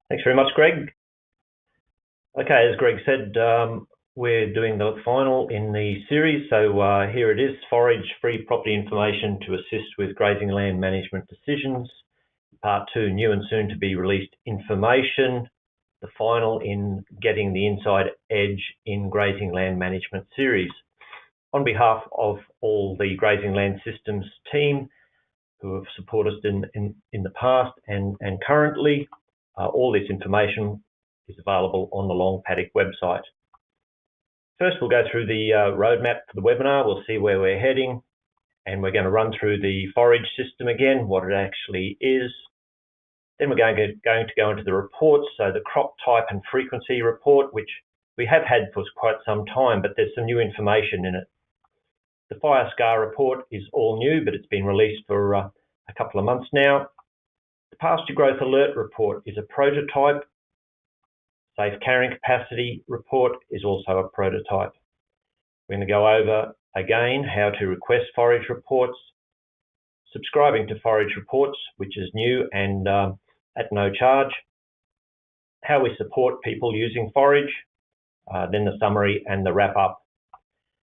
Thanks very much, Greg. Okay, as Greg said, we're doing the final in the series. So here it is, FORAGE, free property information to assist with grazing land management decisions. Part 2, new and soon to be released information. The final in getting the inside edge in grazing land management series. On behalf of all the grazing land systems team who have supported us in the past and currently, all this information is available on the Long Paddock website. First, we'll go through the roadmap for the webinar. We'll see where we're heading, and we're going to run through the forage system again, what it actually is. Then we're going to go into the reports, so the crop type and frequency report, which we have had for quite some time, but there's some new information in it. The fire scar report is all new, but it's been released for a couple of months now. The Pasture Growth Alert report is a prototype. Safe carrying capacity report is also a prototype. We're going to go over again how to request forage reports, subscribing to forage reports, which is new and at no charge, how we support people using forage, then the summary and the wrap up.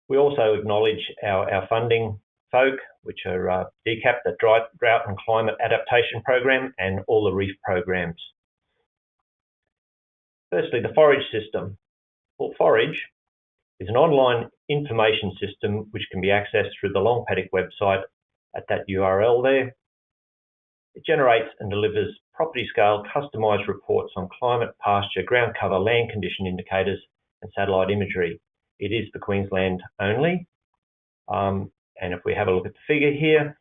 We also acknowledge our funding folk, which are DCAP, the Drought and Climate Adaptation Program, and all the reef programs. Firstly, the forage system. Well, forage is an online information system which can be accessed through the Long Paddock website at that URL there. It generates and delivers property scale customised reports on climate, pasture, ground cover, land condition indicators and satellite imagery. It is for Queensland only. And if we have a look at the figure here,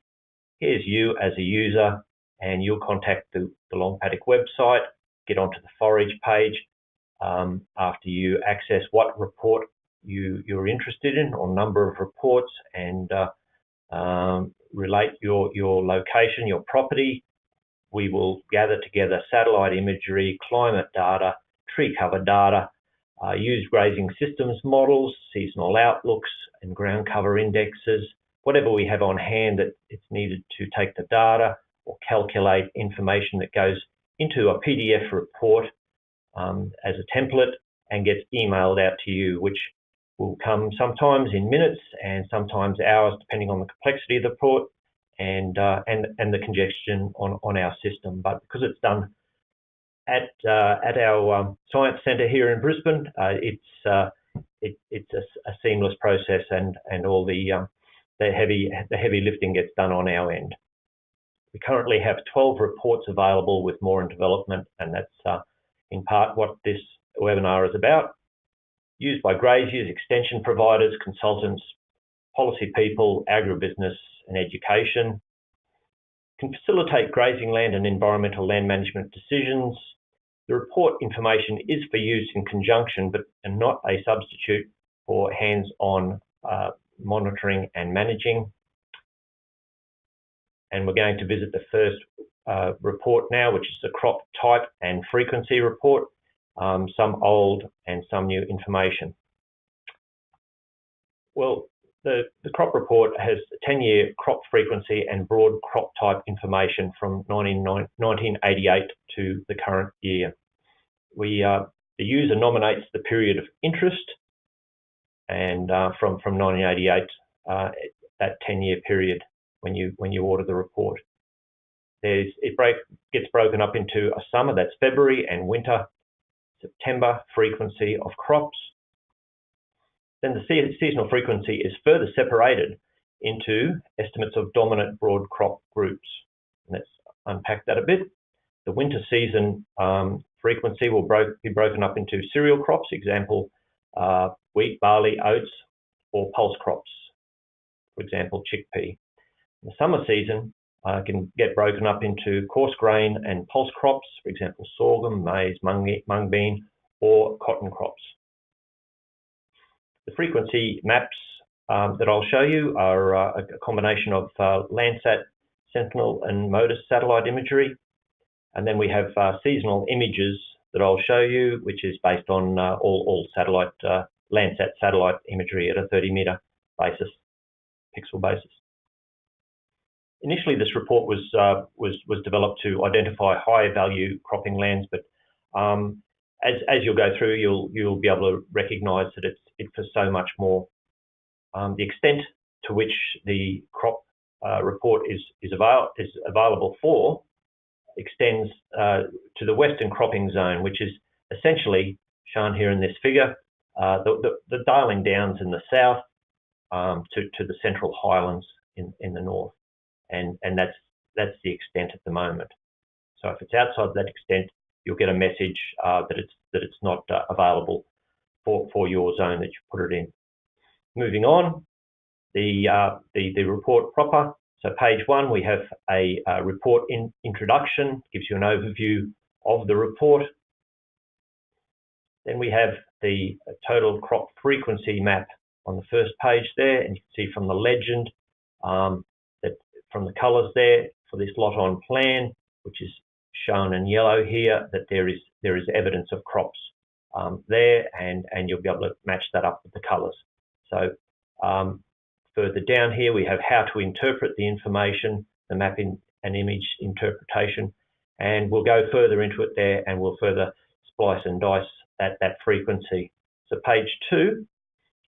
here's you as a user, and you'll contact the Long Paddock website, get onto the forage page after you access what report you're interested in, or number of reports, and relate your location, your property. We will gather together satellite imagery, climate data, tree cover data, use grazing systems models, seasonal outlooks and ground cover indexes, whatever we have on hand that it's needed to take the data or calculate information that goes into a PDF report as a template and gets emailed out to you, which will come sometimes in minutes and sometimes hours, depending on the complexity of the report and the congestion on our system. But because it's done at our science centre here in Brisbane, it's a seamless process, and all the heavy lifting gets done on our end. We currently have 12 reports available, with more in development, and that's in part what this webinar is about. Used by graziers, extension providers, consultants, policy people, agribusiness and education. Can facilitate grazing land and environmental land management decisions. The report information is for use in conjunction, and not a substitute for hands-on monitoring and managing. And we're going to visit the first report now, which is the crop type and frequency report, some old and some new information. Well, the crop report has 10-year crop frequency and broad crop type information from 1988 to the current year. The user nominates the period of interest, and from 1988, that 10-year period when you order the report. It gets broken up into a summer, that's February, and winter, September, frequency of crops. Then the seasonal frequency is further separated into estimates of dominant broad crop groups. And let's unpack that a bit. The winter season frequency will be broken up into cereal crops, example, wheat, barley, oats, or pulse crops, for example, chickpea. The summer season can get broken up into coarse grain and pulse crops, for example, sorghum, maize, mung bean, or cotton crops. The frequency maps that I'll show you are a combination of Landsat, Sentinel, and MODIS satellite imagery. And then we have seasonal images that I'll show you, which is based on all satellite, Landsat satellite imagery at a 30-metre basis, pixel basis. Initially, this report was developed to identify high value cropping lands, but As you'll go through, you'll be able to recognise that it's for so much more. The extent to which the crop report is available for extends to the western cropping zone, which is essentially shown here in this figure, the Darling Downs in the south to the Central Highlands in the north, and that's the extent at the moment. So if it's outside that extent, you'll get a message that it's not available for your zone that you put it in. Moving on, the report proper. So page 1, we have a report introduction, gives you an overview of the report. Then we have the total crop frequency map on the first page there, and you can see from the legend that from the colours there for this lot on plan, which is shown in yellow here, that there is evidence of crops there, and you'll be able to match that up with the colours. So further down here, we have how to interpret the information, the mapping and image interpretation, and we'll go further into it there, and we'll further splice and dice that frequency. So page 2,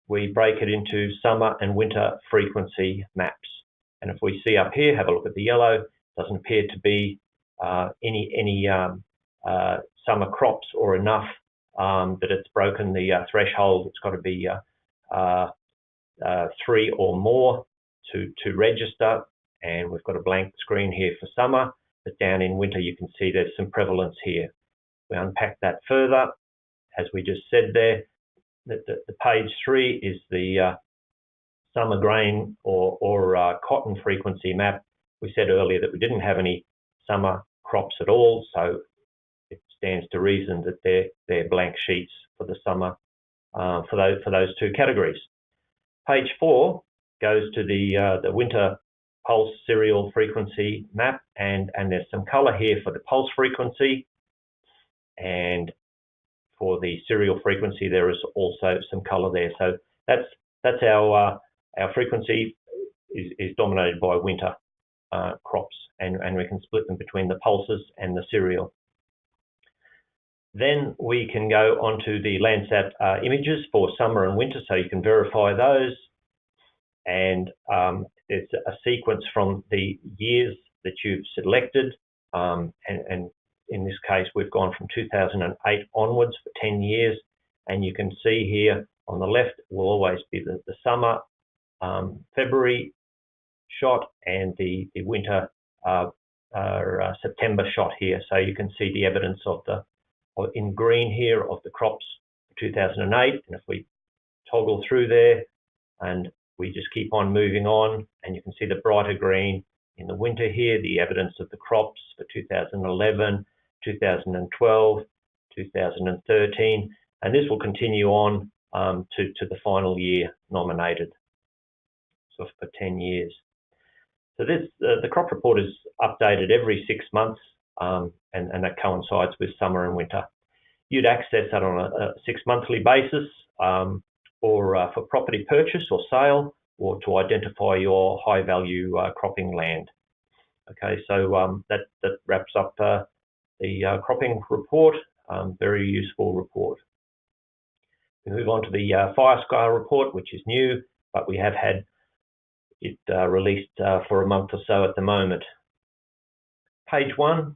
we break it into summer and winter frequency maps. And if we see up here, have a look at the yellow, doesn't appear to be any summer crops or enough that it's broken the threshold. It's got to be 3 or more to register, and we've got a blank screen here for summer, but down in winter you can see there's some prevalence here. We unpack that further, as we just said there, that the page 3 is the summer grain or cotton frequency map. We said earlier that we didn't have any summer crops at all, so it stands to reason that they're blank sheets for the summer for those two categories. Page 4 goes to the winter pulse cereal frequency map, and there's some colour here for the pulse frequency, and for the cereal frequency there is also some colour there. So that's our frequency is dominated by winter crops, and we can split them between the pulses and the cereal. Then we can go on to the Landsat images for summer and winter, so you can verify those. And it's a sequence from the years that you've selected. And in this case, we've gone from 2008 onwards for 10 years. And you can see here on the left will always be the summer February shot, and the winter September shot here. So you can see the evidence of in green here of the crops for 2008. And if we toggle through there and we just keep on moving on, and you can see the brighter green in the winter here, the evidence of the crops for 2011, 2012, 2013, and this will continue on to the final year nominated, so for 10 years. So this the crop report is updated every 6 months, and that coincides with summer and winter. You'd access that on a 6-monthly basis, or for property purchase or sale, or to identify your high-value cropping land. Okay, so that wraps up the cropping report. Very useful report. We move on to the fire scar report, which is new, but we have had it released for a month or so at the moment. Page 1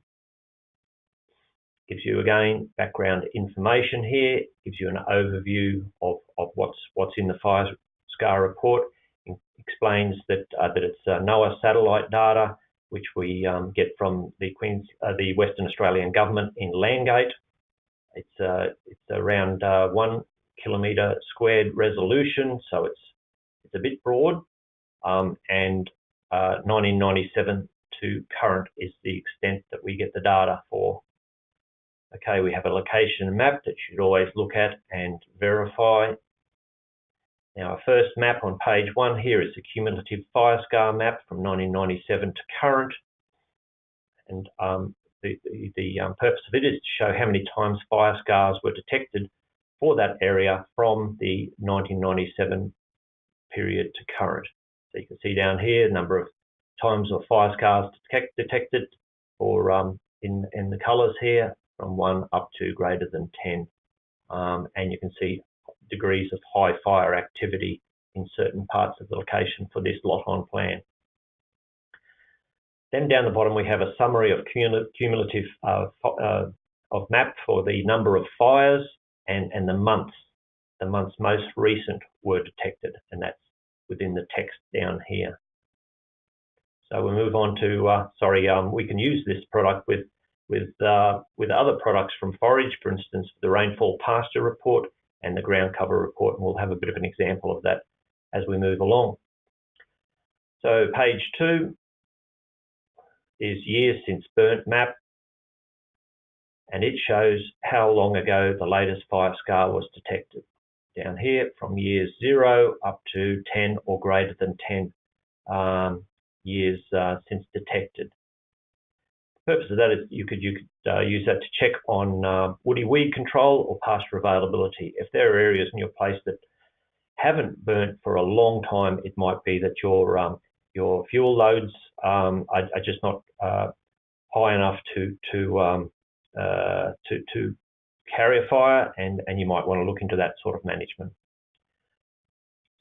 gives you, again, background information here, gives you an overview of what's in the fire scar report. It explains that it's NOAA satellite data, which we get from the Western Australian government in Landgate. It's around 1 kilometre squared resolution, so it's a bit broad, and 1997 to current is the extent that we get the data for. Okay, we have a location map that you should always look at and verify. Now, our first map on page 1 here is the cumulative fire scar map from 1997 to current, and the purpose of it is to show how many times fire scars were detected for that area from the 1997 period to current. So you can see down here the number of times of fire scars detected, or in the colours here, from 1 up to greater than 10. And you can see degrees of high fire activity in certain parts of the location for this lot on plan. Then down the bottom we have a summary of cumulative of map for the number of fires and the months. The months most recent were detected, and that's within the text down here. So we'll move on to, we can use this product with other products from Forage, for instance, the rainfall pasture report and the ground cover report, and we'll have a bit of an example of that as we move along. So page 2 is years since burnt map, and it shows how long ago the latest fire scar was detected. Down here, from years 0 up to 10 or greater than 10 years since detected. The purpose of that is you could use that to check on woody weed control or pasture availability. If there are areas in your place that haven't burnt for a long time, it might be that your fuel loads are just not high enough to carry a fire, and you might want to look into that sort of management.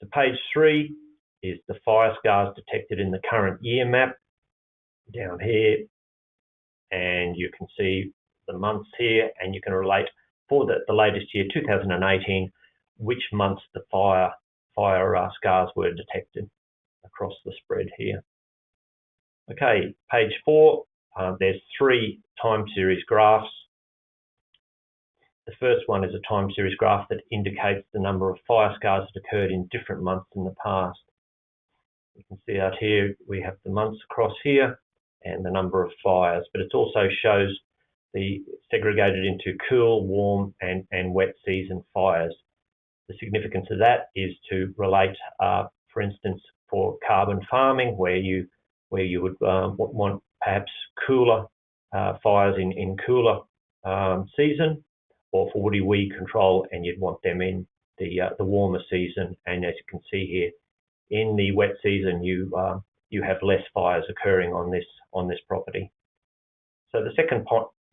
So page 3 is the fire scars detected in the current year map down here, and you can see the months here, and you can relate for the latest year, 2018, which months the fire scars were detected across the spread here. Okay, page 4, there's 3 time series graphs. The first one is a time series graph that indicates the number of fire scars that occurred in different months in the past. You can see out here we have the months across here and the number of fires, but it also shows the segregated into cool, warm and wet season fires. The significance of that is to relate, for instance, for carbon farming, where you would want perhaps cooler fires in cooler season, or for woody weed control, and you'd want them in the warmer season. And as you can see here, in the wet season, you have less fires occurring on this property. So the second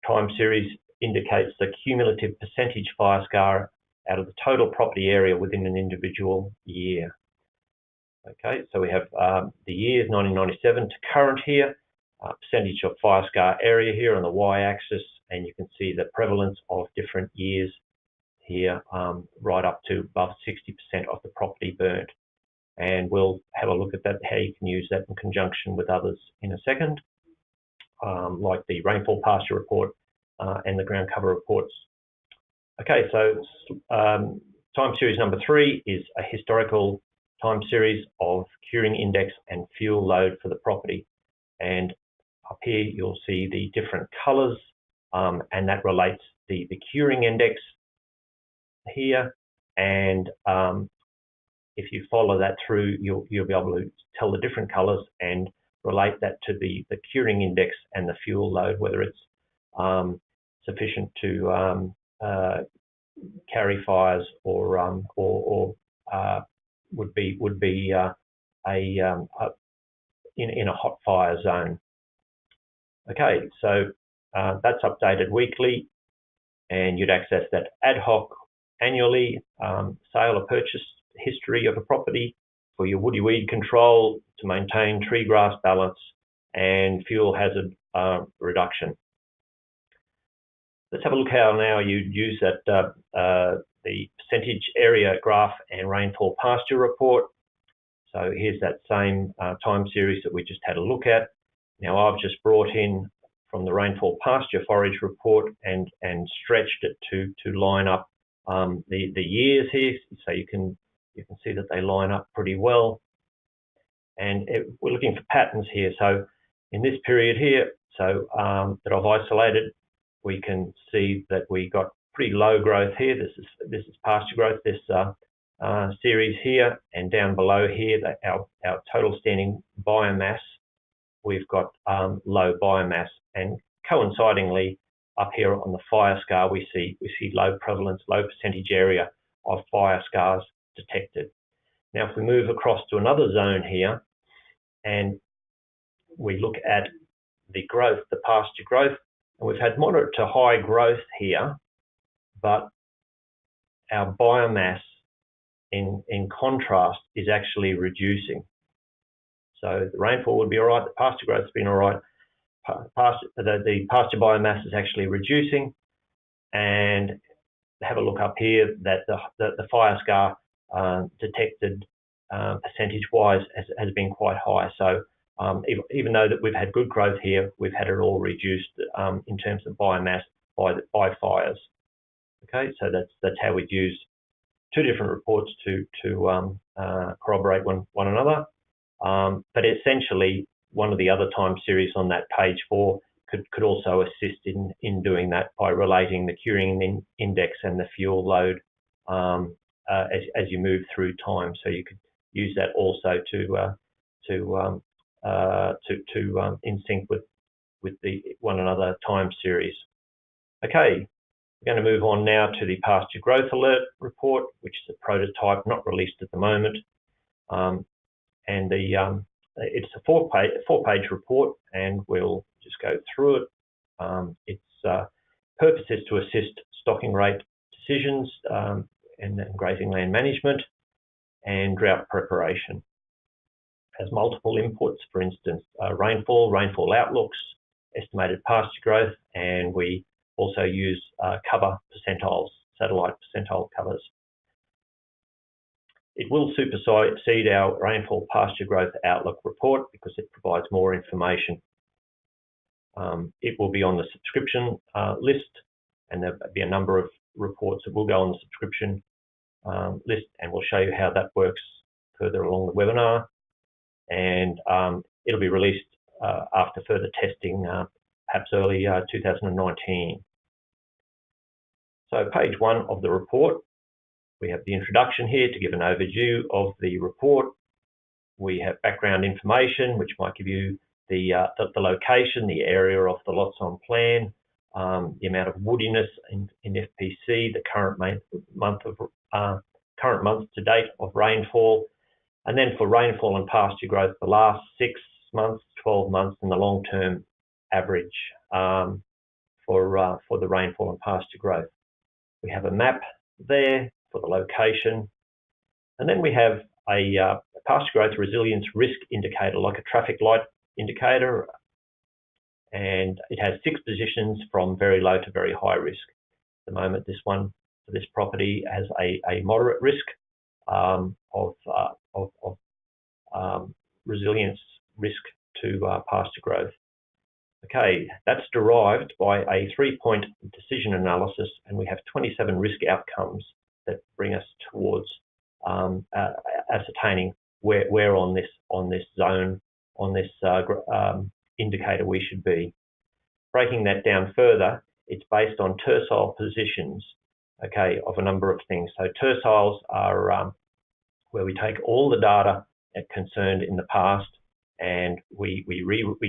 time series indicates the cumulative percentage fire scar out of the total property area within an individual year. Okay, so we have the years 1997 to current here, percentage of fire scar area here on the y-axis, and you can see the prevalence of different years here, right up to above 60% of the property burnt. And we'll have a look at that, how you can use that in conjunction with others in a second, like the rainfall pasture report and the ground cover reports. Okay, so time series number 3 is a historical time series of curing index and fuel load for the property. And up here you'll see the different colors, and that relates the curing index here. And if you follow that through, you'll be able to tell the different colors and relate that to the curing index and the fuel load, whether it's sufficient to carry fires or would be in a hot fire zone. Okay, so that's updated weekly, and you'd access that ad hoc annually, sale or purchase history of a property for your woody weed control, to maintain tree grass balance and fuel hazard reduction. Let's have a look how now you'd use that the percentage area graph and rainfall pasture report. So here's that same time series that we just had a look at. Now I've just brought in from the rainfall pasture forage report and stretched it to line up the years here, so you can see that they line up pretty well. And we're looking for patterns here. So in this period here, so that I've isolated, we can see that we got pretty low growth here. This is pasture growth, this series here, and down below here, that our total standing biomass, we've got low biomass, and coincidingly up here on the fire scar, we see low prevalence, low percentage area of fire scars detected. Now, if we move across to another zone here, and we look at the growth, the pasture growth, And we've had moderate to high growth here, but our biomass in contrast is actually reducing. So the rainfall would be all right, the pasture growth's been all right, the pasture biomass is actually reducing, and have a look up here that the fire scar detected percentage-wise has been quite high. So even though that we've had good growth here, we've had it all reduced in terms of biomass by fires. Okay, so that's how we'd use two different reports to corroborate one another. But essentially, one of the other time series on that page 4 could also assist in doing that by relating the curing index and the fuel load as you move through time. So you could use that also to in sync with the one another time series. Okay, we're going to move on now to the Pasture Growth Alert report, which is a prototype, not released at the moment. And it's a four-page report, and we'll just go through it. Its purpose is to assist stocking rate decisions and grazing land management and drought preparation. It has multiple inputs, for instance, rainfall outlooks, estimated pasture growth, and we also use cover percentiles, satellite percentile covers. It will supersede our rainfall pasture growth outlook report because it provides more information. It will be on the subscription list, and there'll be a number of reports that will go on the subscription list, and we'll show you how that works further along the webinar. And it'll be released after further testing, perhaps early 2019. So page 1 of the report, we have the introduction here to give an overview of the report. We have background information, which might give you the location, the area of the lots on plan, the amount of woodiness in FPC, the current month to date of rainfall, and then for rainfall and pasture growth, the last 6 months, 12 months, and the long-term average for the rainfall and pasture growth. We have a map there for the location, and then we have a pasture growth resilience risk indicator, like a traffic light indicator, and it has 6 positions from very low to very high risk. At the moment, this one for this property has a moderate risk of resilience risk to pasture growth. Okay, that's derived by a 3-point decision analysis, and we have 27 risk outcomes that bring us towards ascertaining where on this zone, on this indicator we should be. Breaking that down further, it's based on tercile positions, okay, of a number of things. So terciles are where we take all the data concerned in the past, and we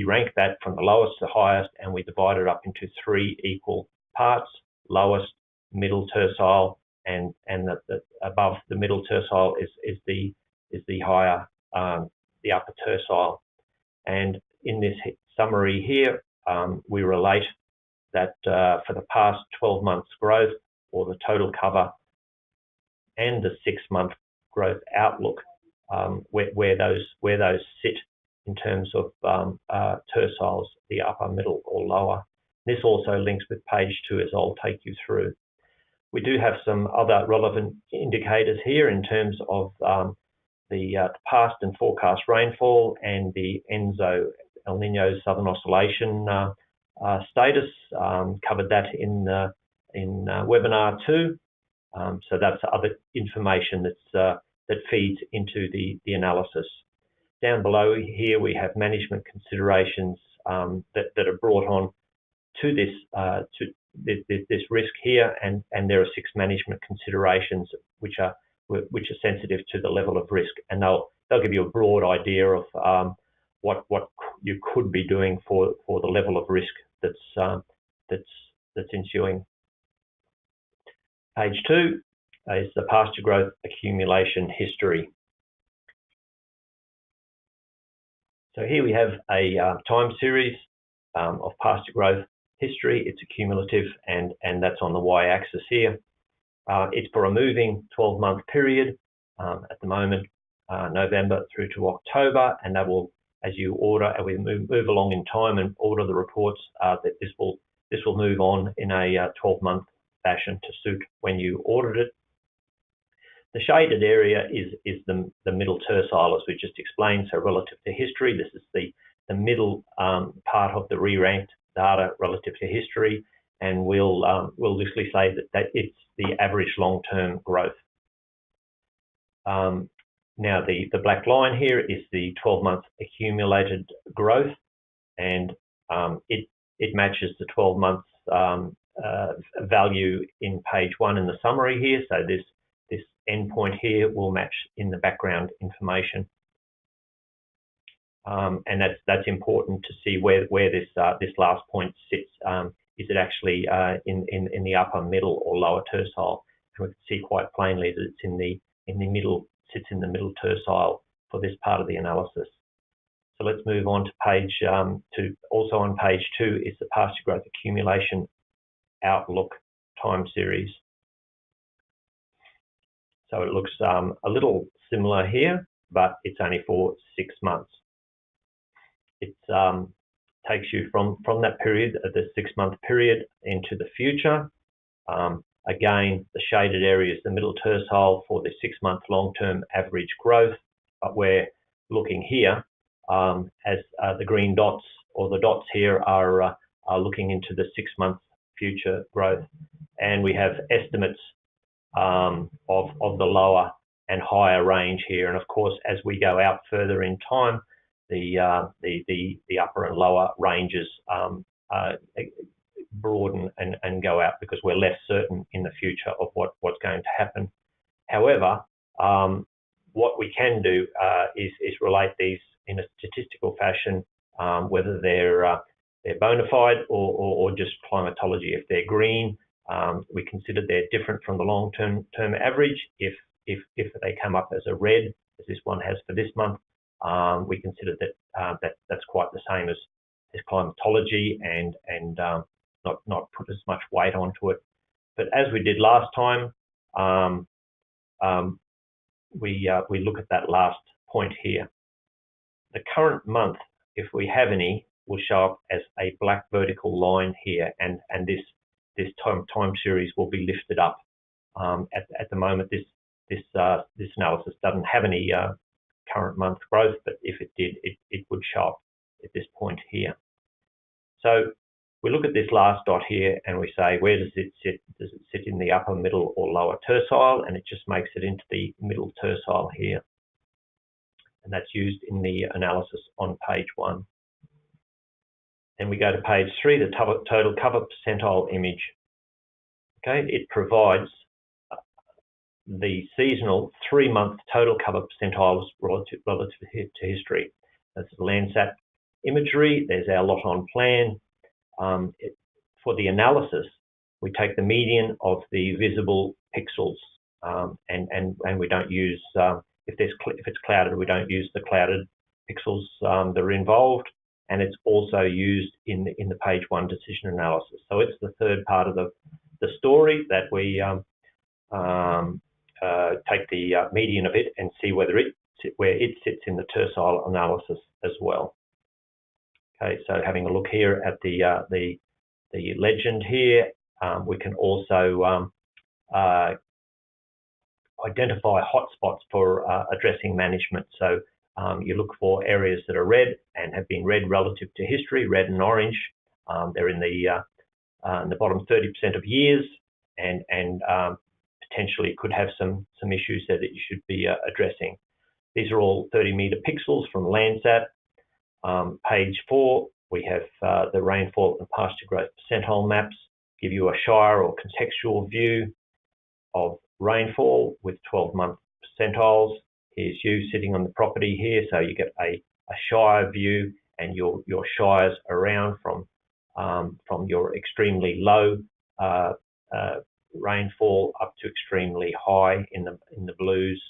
rank that from the lowest to highest, and we divide it up into 3 equal parts: lowest, middle tercile, and the above the middle tercile is the higher, the upper tercile. And in this summary here, we relate that for the past 12 months growth, or the total cover, and the 6-month growth outlook, where those sit in terms of terciles, the upper, middle, or lower. This also links with page 2, as I'll take you through. We do have some other relevant indicators here in terms of the past and forecast rainfall and the ENSO, El Nino Southern Oscillation status. Covered that in webinar 2. So that's other information that feeds into the analysis. Down below here, we have management considerations that are brought on to this risk here, and there are 6 management considerations which are sensitive to the level of risk, and they'll give you a broad idea of what you could be doing for the level of risk that's ensuing. Page 2 is the pasture growth accumulation history. So here we have a time series of pasture growth history, it's accumulative, and that's on the y-axis here. It's for a moving 12-month period at the moment, November through to October, and that will, as you order, and we move along in time and order the reports, that this will move on in a 12-month fashion to suit when you ordered it. The shaded area is the middle tercile, as we just explained. So relative to history, this is the middle part of the re-ranked data relative to history, and we'll loosely say that it's the average long-term growth. Now the black line here is the 12-month accumulated growth, and it matches the 12 months value in page 1 in the summary here. So this endpoint here will match in the background information, and that's important to see where this last point sits. Is it actually in the upper, middle, or lower tercile? And we can see quite plainly that it's in the middle, sits in the middle tercile for this part of the analysis. So let's move on to page 2. Also on page 2 is the pasture growth accumulation outlook time series. So it looks a little similar here, but it's only for 6 months. It takes you from that period, the 6-month period, into the future. Again, the shaded area is the middle tercile for the 6-month long-term average growth, but we're looking here as the green dots, or the dots here, are looking into the 6-month future growth, and we have estimates of the lower and higher range here. And of course, as we go out further in time, the upper and lower ranges broaden and go out, because we're less certain in the future of what's going to happen. However, what we can do is relate these in a statistical fashion, whether they're bona fide or just climatology. If they're green, we consider they're different from the long-term average. If they come up as a red, as this one has for this month, we consider that that's quite the same as climatology, and not put as much weight onto it. But as we did last time, we look at that last point here. The current month, if we have any, will show up as a black vertical line here, and this time series will be lifted up. At the moment, this analysis doesn't have any current month growth, but if it did, it would show up at this point here. So we look at this last dot here and we say, where does it sit? Does it sit in the upper, middle, or lower tercile? And it just makes it into the middle tercile here. And that's used in the analysis on page 1. Then we go to page 3, the total cover percentile image. Okay, it provides the seasonal 3-month total cover percentiles relative to history. That's the Landsat imagery. There's our lot on plan. For the analysis, we take the median of the visible pixels, and we don't use, if it's clouded, we don't use the clouded pixels that are involved. And it's also used in the page 1 decision analysis. So it's the third part of the story that we take the median of it and see where it sits in the tercile analysis as well. Okay, so having a look here at the legend here, we can also identify hotspots for addressing management. So you look for areas that are red and have been red relative to history, red and orange. They're in the bottom 30% of years, and potentially could have some issues there that you should be addressing. These are all 30-meter pixels from Landsat. Page 4, we have the rainfall and pasture growth percentile maps, give you a shire or contextual view of rainfall with 12-month percentiles. Here's you sitting on the property here, so you get a shire view, and your shires around from your extremely low rainfall up to extremely high in the blues.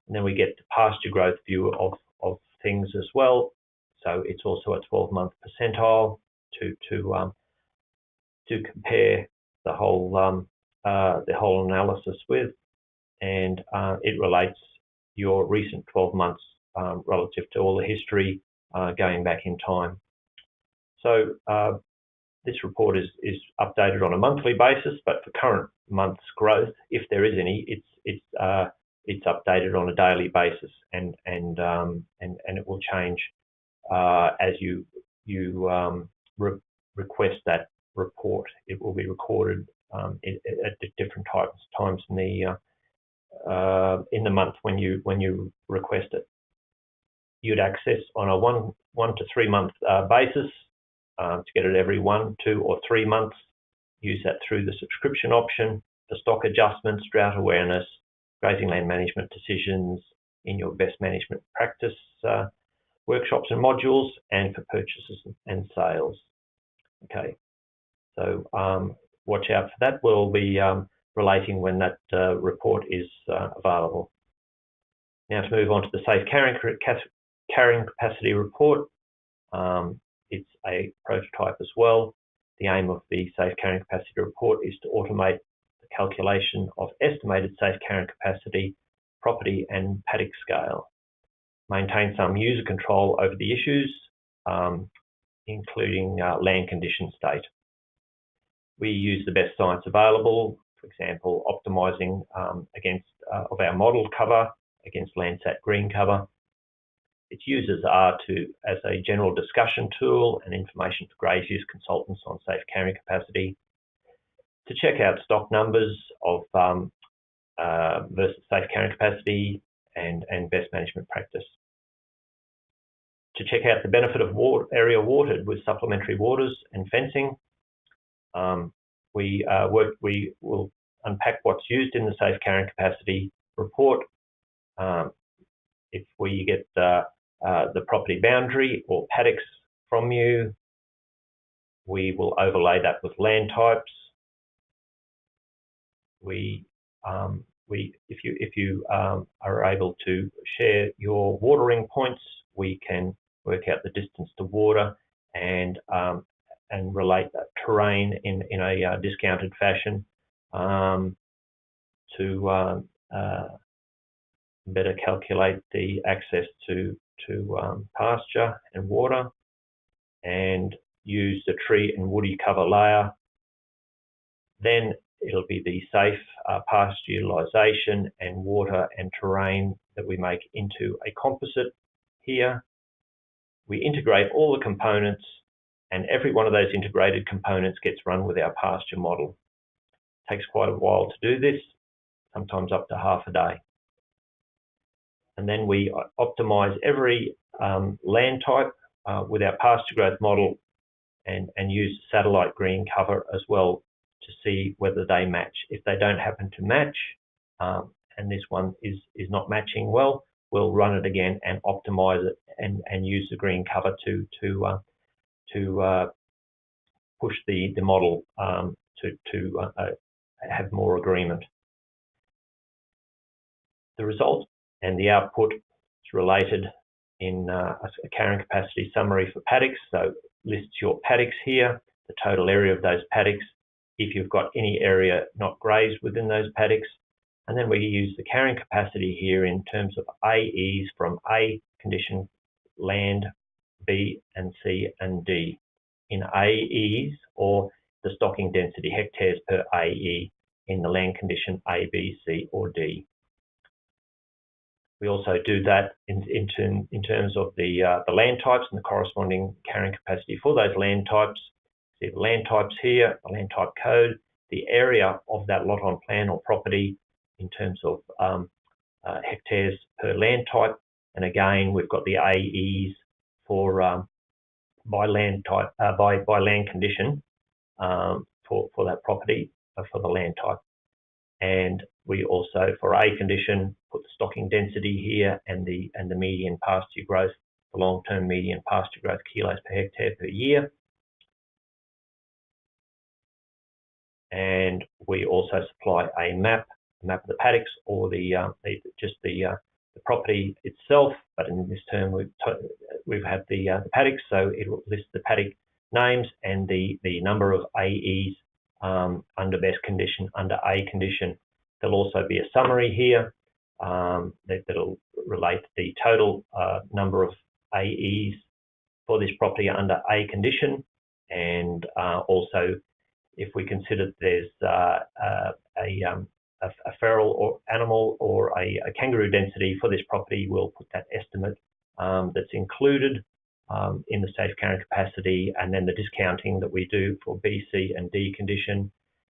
And then we get the pasture growth view of things as well. So it's also a 12-month percentile to to compare the whole analysis with, and it relates your recent 12 months relative to all the history going back in time. So this report is updated on a monthly basis, but for current month's growth, if there is any, it's updated on a daily basis, and it will change as you request that report. It will be recorded at different times in the month when you request it. You'd access on a one to 3 month basis to get it every 1, 2, or 3 months. Use that through the subscription option for stock adjustments, drought awareness, grazing land management decisions in your best management practice workshops and modules, and for purchases and sales. Okay, so watch out for that. We'll be relating when that report is available. Now to move on to the Safe Carrying Capacity report. It's a prototype as well. The aim of the Safe Carrying Capacity report is to automate the calculation of estimated safe carrying capacity, property and paddock scale. Maintain some user control over the issues, including land condition state. We use the best science available, for example, optimizing of our model cover against Landsat green cover. Its users are as a general discussion tool and information for graziers consultants on safe carrying capacity, to check out stock numbers of versus safe carrying capacity and best management practice, to check out the benefit of area watered with supplementary waters and fencing. We will unpack what's used in the safe carrying capacity report. If we get the property boundary or paddocks from you, we will overlay that with land types. If you are able to share your watering points, we can work out the distance to water and relate that terrain in a discounted fashion to better calculate the access to pasture and water, and use the tree and woody cover layer. Then it'll be the safe pasture utilisation and water and terrain that we make into a composite here. We integrate all the components, and every one of those integrated components gets run with our pasture model. It takes quite a while to do this, sometimes up to half a day. And then we optimize every land type with our pasture growth model, and use satellite green cover as well to see whether they match. If they don't happen to match, and this one is not matching well, we'll run it again and optimize it and use the green cover to push the model to have more agreement. The result and the output is related in a carrying capacity summary for paddocks. So lists your paddocks here, the total area of those paddocks, if you've got any area not grazed within those paddocks, and then we use the carrying capacity here in terms of AEs from A condition land, B and C and D. In AEs, or the stocking density hectares per AE in the land condition A, B, C or D. We also do that in terms of the land types and the corresponding carrying capacity for those land types. See the land types here, the land type code, the area of that lot on plan or property in terms of hectares per land type, and again we've got the AEs for by land type by land condition for that property for the land type. And we also, for A condition, put the stocking density here and the median pasture growth, the long-term median pasture growth kilos per hectare per year. And we also supply a map of the paddocks, or just the property itself. But in this term, we've had the paddocks, so it will list the paddock names and the number of AEs under best condition, under A condition. There'll also be a summary here that'll relate the total number of AEs for this property under A condition, and also if we consider there's a feral or animal or a kangaroo density for this property, we'll put that estimate that's included in the safe carrying capacity, and then the discounting that we do for B, C and D condition,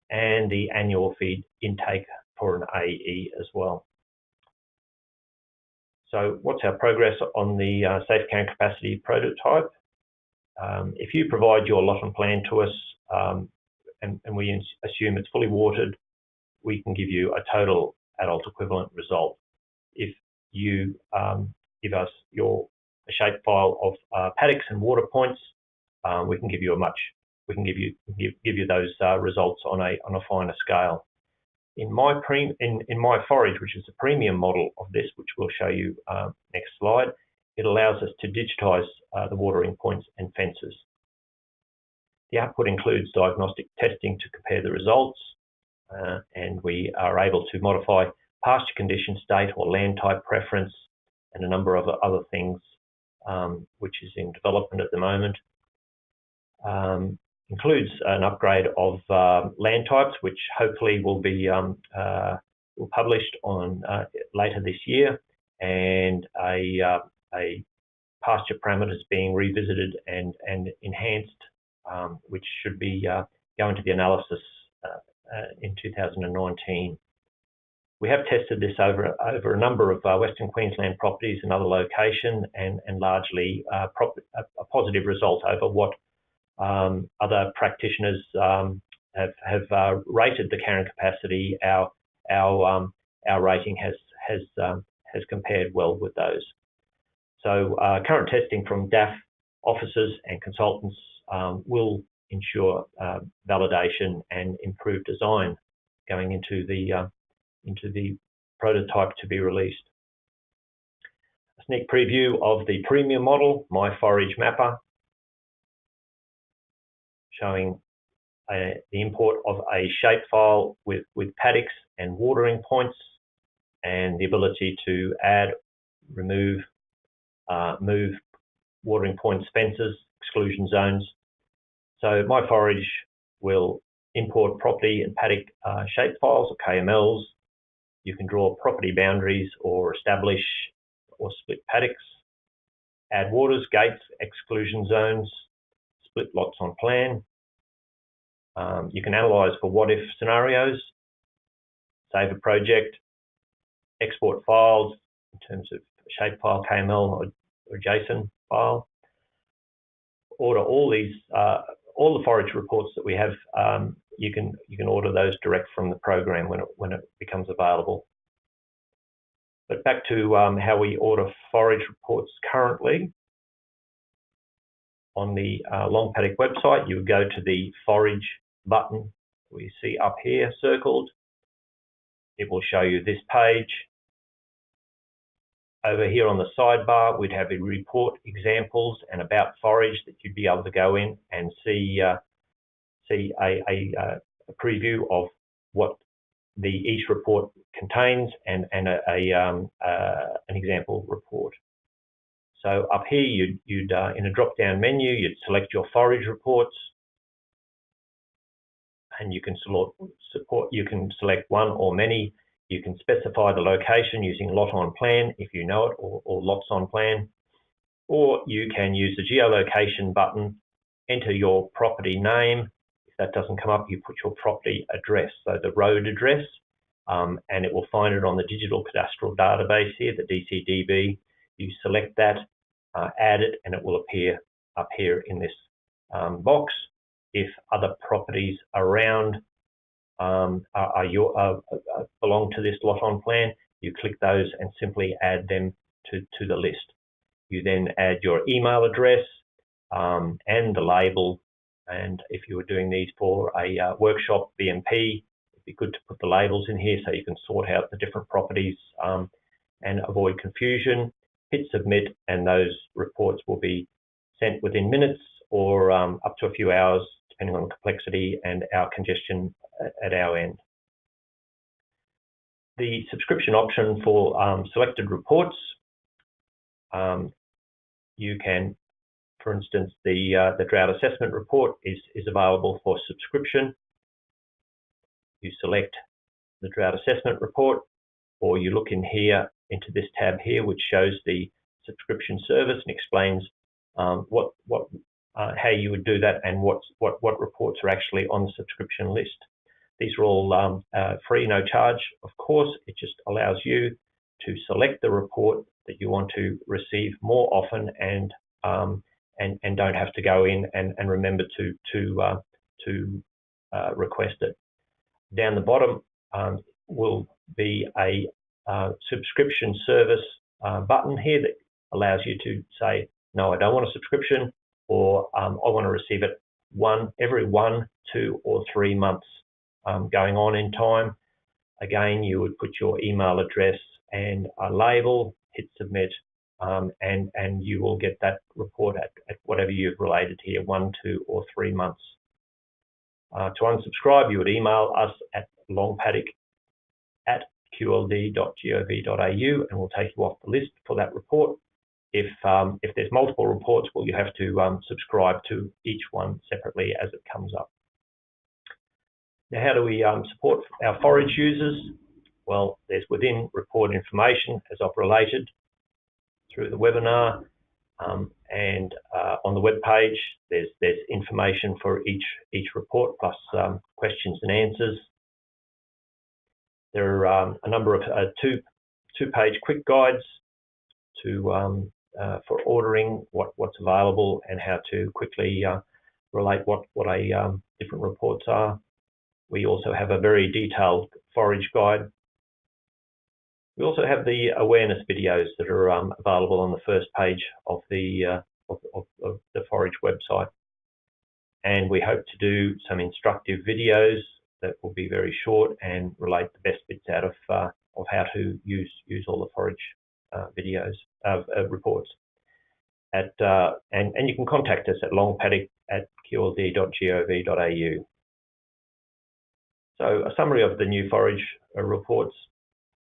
and the annual feed intake for an AE as well. So what's our progress on the safe carrying capacity prototype? If you provide your lot and plan to us, and we assume it's fully watered, we can give you a total adult equivalent result. If you give us a shapefile of paddocks and water points, we can give you give you those results on a finer scale. In my FORAGE, which is a premium model of this, which we'll show you next slide, it allows us to digitize the watering points and fences. The output includes diagnostic testing to compare the results, and we are able to modify pasture condition, state or land type preference, and a number of other things, which is in development at the moment. Includes an upgrade of land types, which hopefully will be published on later this year, and a pasture parameters being revisited and enhanced, which should be going to the analysis in 2019. We have tested this over a number of Western Queensland properties and other locations, and largely a positive result over what other practitioners have rated the carrying capacity. Our rating has compared well with those. So current testing from DAF officers and consultants will ensure validation and improved design going into the prototype to be released. A sneak preview of the premium model, My FORAGE Mapper, showing the import of a shapefile with paddocks and watering points, and the ability to add, remove, move watering points, fences, exclusion zones. So My FORAGE will import property and paddock shapefiles or KMLs. You can draw property boundaries or establish or split paddocks, add waters, gates, exclusion zones, split lots on plan. You can analyse for what-if scenarios, save a project, export files in terms of shapefile, KML or JSON file. Order all these, all the FORAGE reports that we have. You can order those direct from the program when it becomes available. But back to how we order FORAGE reports currently. On the Long Paddock website, you would go to the FORAGE button we see up here circled. It will show you this page. Over here on the sidebar, we'd have a report examples and about FORAGE that you'd be able to go in and see a preview of what each report contains and an example report. So up here, you'd in a drop-down menu, you'd select your FORAGE reports, and you can select one or many. You can specify the location using lot on plan if you know it, or lots on plan, or you can use the geolocation button, enter your property name. If that doesn't come up, you put your property address, so the road address, and it will find it on the digital cadastral database here, the DCDB. You select that, add it, and it will appear up here in this box. If other properties around belong to this lot on plan, you click those and simply add them to the list. You then add your email address and the label, and if you were doing these for a workshop BMP, it'd be good to put the labels in here so you can sort out the different properties and avoid confusion. Hit submit, and those reports will be sent within minutes or up to a few hours, depending on complexity and our congestion at our end. The subscription option for selected reports, you can, for instance, the drought assessment report is available for subscription. You select the drought assessment report, or you look in here into this tab here, which shows the subscription service and explains how you would do that and what reports are actually on the subscription list. These are all free, no charge, of course. It just allows you to select the report that you want to receive more often and don't have to go in and remember to request it. Down the bottom will be a subscription service button here that allows you to say, no, I don't want a subscription, or I want to receive it every 1, 2, or 3 months going on in time. Again, you would put your email address and a label, hit submit, and you will get that report at whatever you've related here, 1, 2, or 3 months. To unsubscribe, you would email us at longpaddock@qld.gov.au, and we'll take you off the list for that report. If there's multiple reports, well, you have to subscribe to each one separately as it comes up. Now, how do we support our forage users? Well, there's within report information, as I've related through the webinar, and on the web page, there's information for each report, plus questions and answers. There are a number of two-page quick guides for ordering what's available and how to quickly relate what different reports are. We also have a very detailed forage guide. We also have the awareness videos that are available on the first page of the forage website, and we hope to do some instructive videos that will be very short and relate the best bits out of how to use all the forage videos reports. And you can contact us at longpaddock@qld.gov.au. So a summary of the new forage reports.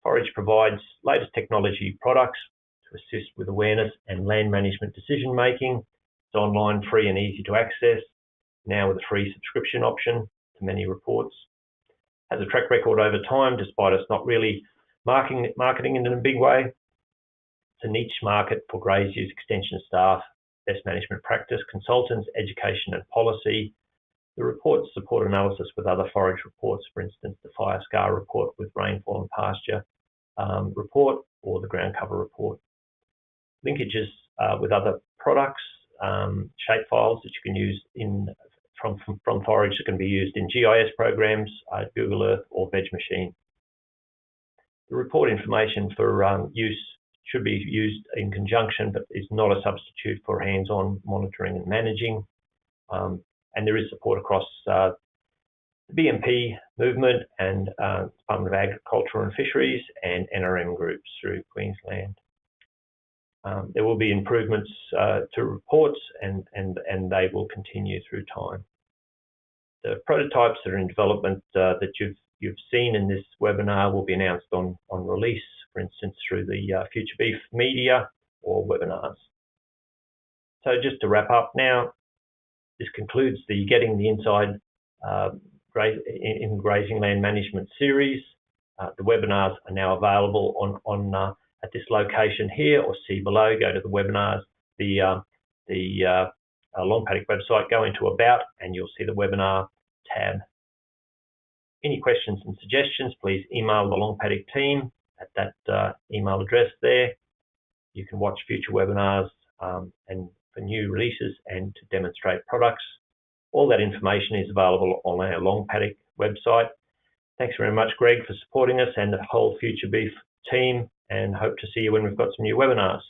Forage provides latest technology products to assist with awareness and land management decision making. It's online, free and easy to access, now with a free subscription option to many reports. Has a track record over time, despite us not really marketing it in a big way. It's a niche market for graziers, extension staff, best management practice, consultants, education and policy. The reports support analysis with other forage reports, for instance, the fire scar report with rainfall and pasture report, or the ground cover report. Linkages with other products, shapefiles that you can use from forage that can be used in GIS programs, Google Earth or Veg Machine. The report information for use should be used in conjunction, but is not a substitute for hands-on monitoring and managing. And there is support across the BMP movement and Department of Agriculture and Fisheries and NRM groups through Queensland. There will be improvements to reports and they will continue through time. The prototypes that are in development that you've seen in this webinar will be announced on release, for instance, through the Future Beef media or webinars. So just to wrap up now, this concludes the Getting the Inside in Grazing Land Management series. The webinars are now available at this location here, or see below. Go to the webinars, the Long Paddock website, go into About, and you'll see the webinar tab. Any questions and suggestions, please email the Long Paddock team at that email address there. You can watch future webinars and for new releases and to demonstrate products. All that information is available on our Long Paddock website. Thanks very much, Greg, for supporting us and the whole Future Beef team, and hope to see you when we've got some new webinars.